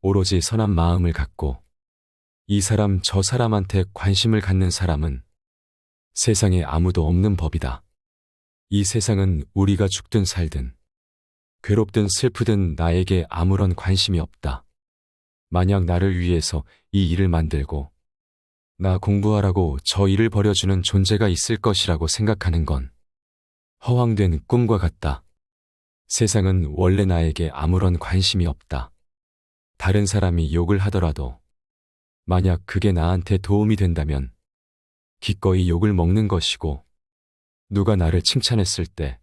오로지 선한 마음을 갖고 이 사람 저 사람한테 관심을 갖는 사람은 세상에 아무도 없는 법이다. 이 세상은 우리가 죽든 살든 괴롭든 슬프든 나에게 아무런 관심이 없다. 만약 나를 위해서 이 일을 만들고 나 공부하라고 저 일을 벌여주는 존재가 있을 것이라고 생각하는 건 허황된 꿈과 같다. 세상은 원래 나에게 아무런 관심이 없다. 다른 사람이 욕을 하더라도 만약 그게 나한테 도움이 된다면 기꺼이 욕을 먹는 것이고, 누가 나를 칭찬했을 때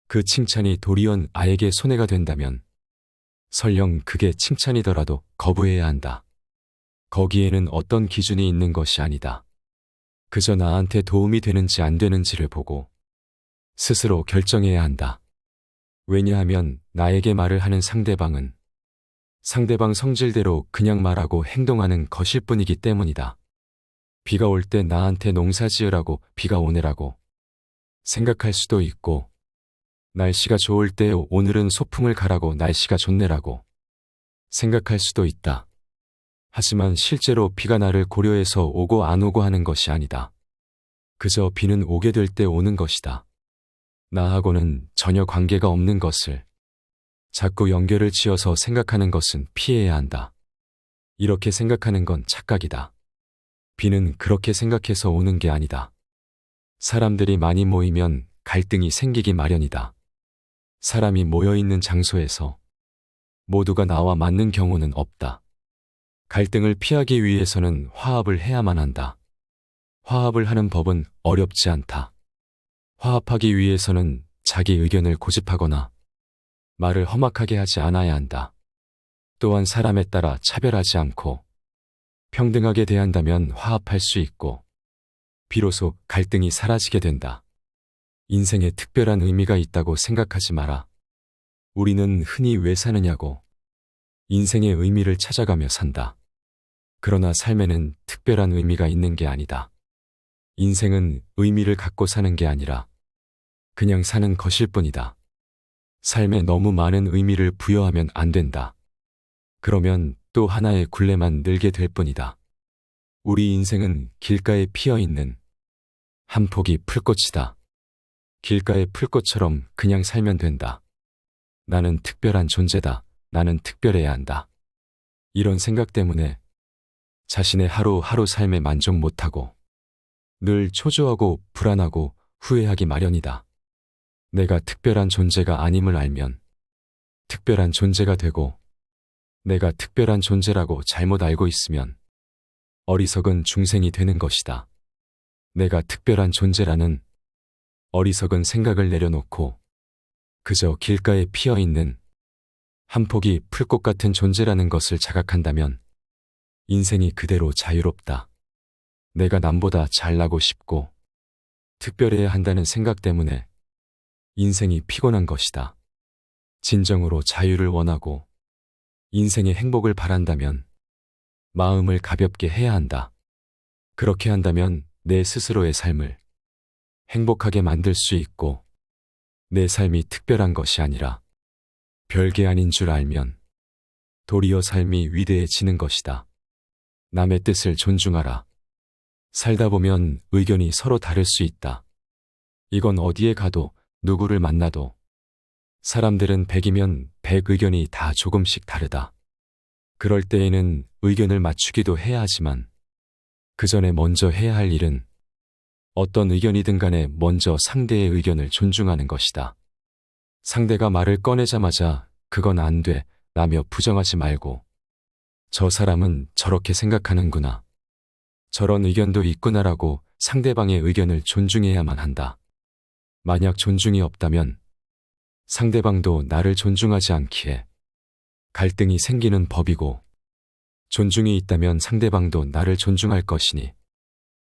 그 칭찬이 도리어 나에게 손해가 된다면 설령 그게 칭찬이더라도 거부해야 한다. 거기에는 어떤 기준이 있는 것이 아니다. 그저 나한테 도움이 되는지 안 되는지를 보고 스스로 결정해야 한다. 왜냐하면 나에게 말을 하는 상대방은 상대방 성질대로 그냥 말하고 행동하는 것일 뿐이기 때문이다. 비가 올 때 나한테 농사 지으라고 비가 오네라고 생각할 수도 있고, 날씨가 좋을 때 오늘은 소풍을 가라고 날씨가 좋네라고 생각할 수도 있다. 하지만 실제로 비가 나를 고려해서 오고 안 오고 하는 것이 아니다. 그저 비는 오게 될 때 오는 것이다. 나하고는 전혀 관계가 없는 것을 자꾸 연결을 지어서 생각하는 것은 피해야 한다. 이렇게 생각하는 건 착각이다. 비는 그렇게 생각해서 오는 게 아니다. 사람들이 많이 모이면 갈등이 생기기 마련이다. 사람이 모여있는 장소에서 모두가 나와 맞는 경우는 없다. 갈등을 피하기 위해서는 화합을 해야만 한다. 화합을 하는 법은 어렵지 않다. 화합하기 위해서는 자기 의견을 고집하거나 말을 험악하게 하지 않아야 한다. 또한 사람에 따라 차별하지 않고 평등하게 대한다면 화합할 수 있고 비로소 갈등이 사라지게 된다. 인생에 특별한 의미가 있다고 생각하지 마라. 우리는 흔히 왜 사느냐고 인생의 의미를 찾아가며 산다. 그러나 삶에는 특별한 의미가 있는 게 아니다. 인생은 의미를 갖고 사는 게 아니라 그냥 사는 것일 뿐이다. 삶에 너무 많은 의미를 부여하면 안 된다. 그러면 또 하나의 굴레만 늘게 될 뿐이다. 우리 인생은 길가에 피어있는 한 포기 풀꽃이다. 길가의 풀꽃처럼 그냥 살면 된다. 나는 특별한 존재다. 나는 특별해야 한다. 이런 생각 때문에 자신의 하루하루 삶에 만족 못하고 늘 초조하고 불안하고 후회하기 마련이다. 내가 특별한 존재가 아님을 알면 특별한 존재가 되고, 내가 특별한 존재라고 잘못 알고 있으면 어리석은 중생이 되는 것이다. 내가 특별한 존재라는 어리석은 생각을 내려놓고 그저 길가에 피어있는 한 포기 풀꽃 같은 존재라는 것을 자각한다면 인생이 그대로 자유롭다. 내가 남보다 잘나고 싶고 특별해야 한다는 생각 때문에 인생이 피곤한 것이다. 진정으로 자유를 원하고 인생의 행복을 바란다면 마음을 가볍게 해야 한다. 그렇게 한다면 내 스스로의 삶을 행복하게 만들 수 있고, 내 삶이 특별한 것이 아니라 별게 아닌 줄 알면 도리어 삶이 위대해지는 것이다. 남의 뜻을 존중하라. 살다 보면 의견이 서로 다를 수 있다. 이건 어디에 가도 누구를 만나도 사람들은 100이면 100 의견이 다 조금씩 다르다. 그럴 때에는 의견을 맞추기도 해야 하지만 그 전에 먼저 해야 할 일은 어떤 의견이든 간에 먼저 상대의 의견을 존중하는 것이다. 상대가 말을 꺼내자마자 그건 안 돼 라며 부정하지 말고, 저 사람은 저렇게 생각하는구나, 저런 의견도 있구나라고 상대방의 의견을 존중해야만 한다. 만약 존중이 없다면 상대방도 나를 존중하지 않기에 갈등이 생기는 법이고, 존중이 있다면 상대방도 나를 존중할 것이니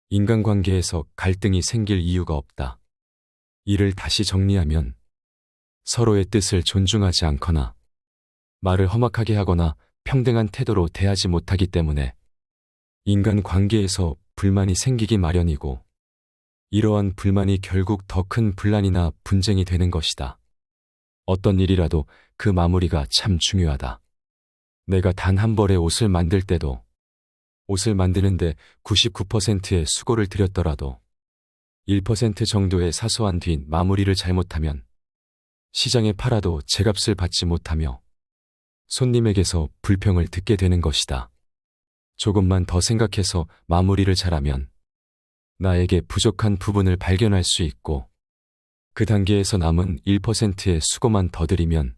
인간관계에서 갈등이 생길 이유가 없다. 이를 다시 정리하면 서로의 뜻을 존중하지 않거나 말을 험악하게 하거나 평등한 태도로 대하지 못하기 때문에 인간관계에서 불만이 생기기 마련이고, 이러한 불만이 결국 더 큰 분란이나 분쟁이 되는 것이다. 어떤 일이라도 그 마무리가 참 중요하다. 내가 단 한 벌의 옷을 만들 때도 옷을 만드는데 99%의 수고를 들였더라도 1% 정도의 사소한 뒤 마무리를 잘못하면 시장에 팔아도 제값을 받지 못하며 손님에게서 불평을 듣게 되는 것이다. 조금만 더 생각해서 마무리를 잘하면 나에게 부족한 부분을 발견할 수 있고 그 단계에서 남은 1%의 수고만 더 들이면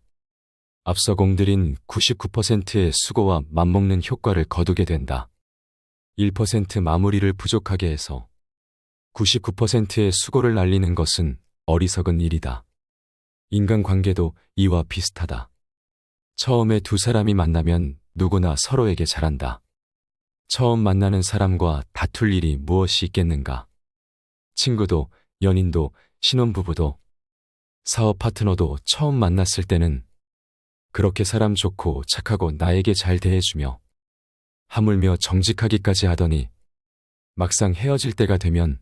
앞서 공들인 99%의 수고와 맞먹는 효과를 거두게 된다. 1% 마무리를 부족하게 해서 99%의 수고를 날리는 것은 어리석은 일이다. 인간관계도 이와 비슷하다. 처음에 두 사람이 만나면 누구나 서로에게 잘한다. 처음 만나는 사람과 다툴 일이 무엇이 있겠는가? 친구도, 연인도, 신혼부부도, 사업 파트너도 처음 만났을 때는 그렇게 사람 좋고 착하고 나에게 잘 대해주며 하물며 정직하기까지 하더니 막상 헤어질 때가 되면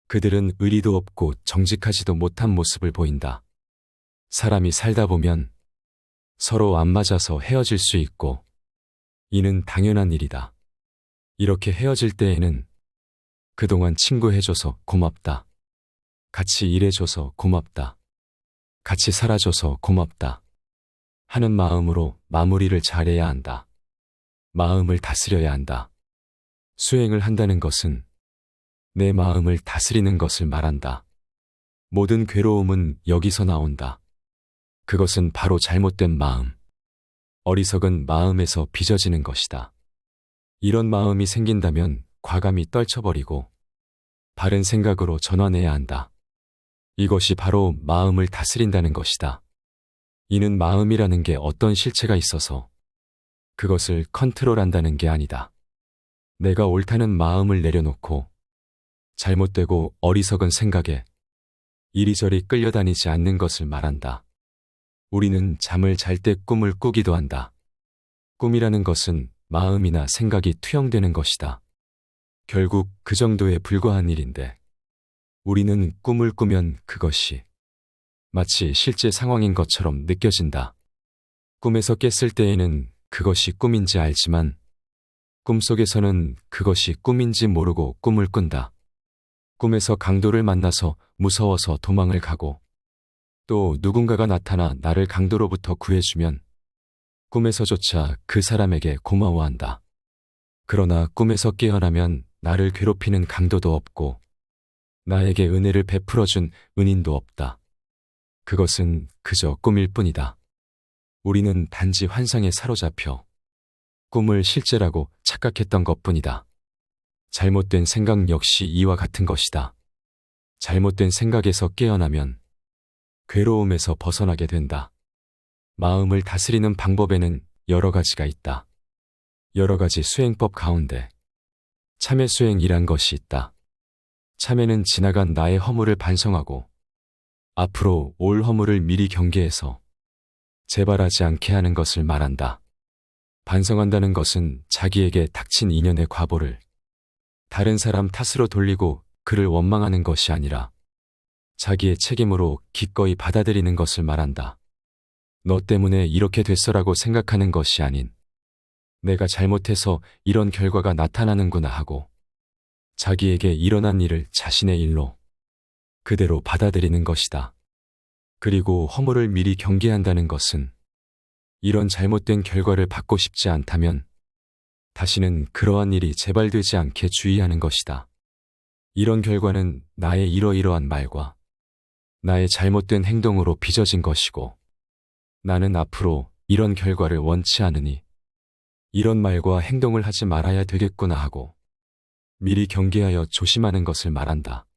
그들은 의리도 없고 정직하지도 못한 모습을 보인다. 사람이 살다 보면 서로 안 맞아서 헤어질 수 있고 이는 당연한 일이다. 이렇게 헤어질 때에는 그동안 친구해줘서 고맙다. 같이 일해줘서 고맙다. 같이 살아줘서 고맙다. 하는 마음으로 마무리를 잘해야 한다. 마음을 다스려야 한다. 수행을 한다는 것은 내 마음을 다스리는 것을 말한다. 모든 괴로움은 여기서 나온다. 그것은 바로 잘못된 마음, 어리석은 마음에서 빚어지는 것이다. 이런 마음이 생긴다면 과감히 떨쳐버리고 바른 생각으로 전환해야 한다. 이것이 바로 마음을 다스린다는 것이다. 이는 마음이라는 게 어떤 실체가 있어서 그것을 컨트롤한다는 게 아니다. 내가 옳다는 마음을 내려놓고 잘못되고 어리석은 생각에 이리저리 끌려다니지 않는 것을 말한다. 우리는 잠을 잘 때 꿈을 꾸기도 한다. 꿈이라는 것은 마음이나 생각이 투영되는 것이다. 결국 그 정도에 불과한 일인데 우리는 꿈을 꾸면 그것이 마치 실제 상황인 것처럼 느껴진다. 꿈에서 깼을 때에는 그것이 꿈인지 알지만 꿈속에서는 그것이 꿈인지 모르고 꿈을 꾼다. 꿈에서 강도를 만나서 무서워서 도망을 가고 또 누군가가 나타나 나를 강도로부터 구해주면 꿈에서조차 그 사람에게 고마워한다. 그러나 꿈에서 깨어나면 나를 괴롭히는 강도도 없고 나에게 은혜를 베풀어준 은인도 없다. 그것은 그저 꿈일 뿐이다. 우리는 단지 환상에 사로잡혀 꿈을 실제라고 착각했던 것뿐이다. 잘못된 생각 역시 이와 같은 것이다. 잘못된 생각에서 깨어나면 괴로움에서 벗어나게 된다. 마음을 다스리는 방법에는 여러 가지가 있다. 여러 가지 수행법 가운데 참회 수행이란 것이 있다. 참회는 지나간 나의 허물을 반성하고 앞으로 올 허물을 미리 경계해서 재발하지 않게 하는 것을 말한다. 반성한다는 것은 자기에게 닥친 인연의 과보를 다른 사람 탓으로 돌리고 그를 원망하는 것이 아니라 자기의 책임으로 기꺼이 받아들이는 것을 말한다. 너 때문에 이렇게 됐어라고 생각하는 것이 아닌 내가 잘못해서 이런 결과가 나타나는구나 하고 자기에게 일어난 일을 자신의 일로 그대로 받아들이는 것이다. 그리고 허물을 미리 경계한다는 것은 이런 잘못된 결과를 받고 싶지 않다면 다시는 그러한 일이 재발되지 않게 주의하는 것이다. 이런 결과는 나의 이러이러한 말과 나의 잘못된 행동으로 빚어진 것이고 나는 앞으로 이런 결과를 원치 않으니 이런 말과 행동을 하지 말아야 되겠구나 하고 미리 경계하여 조심하는 것을 말한다.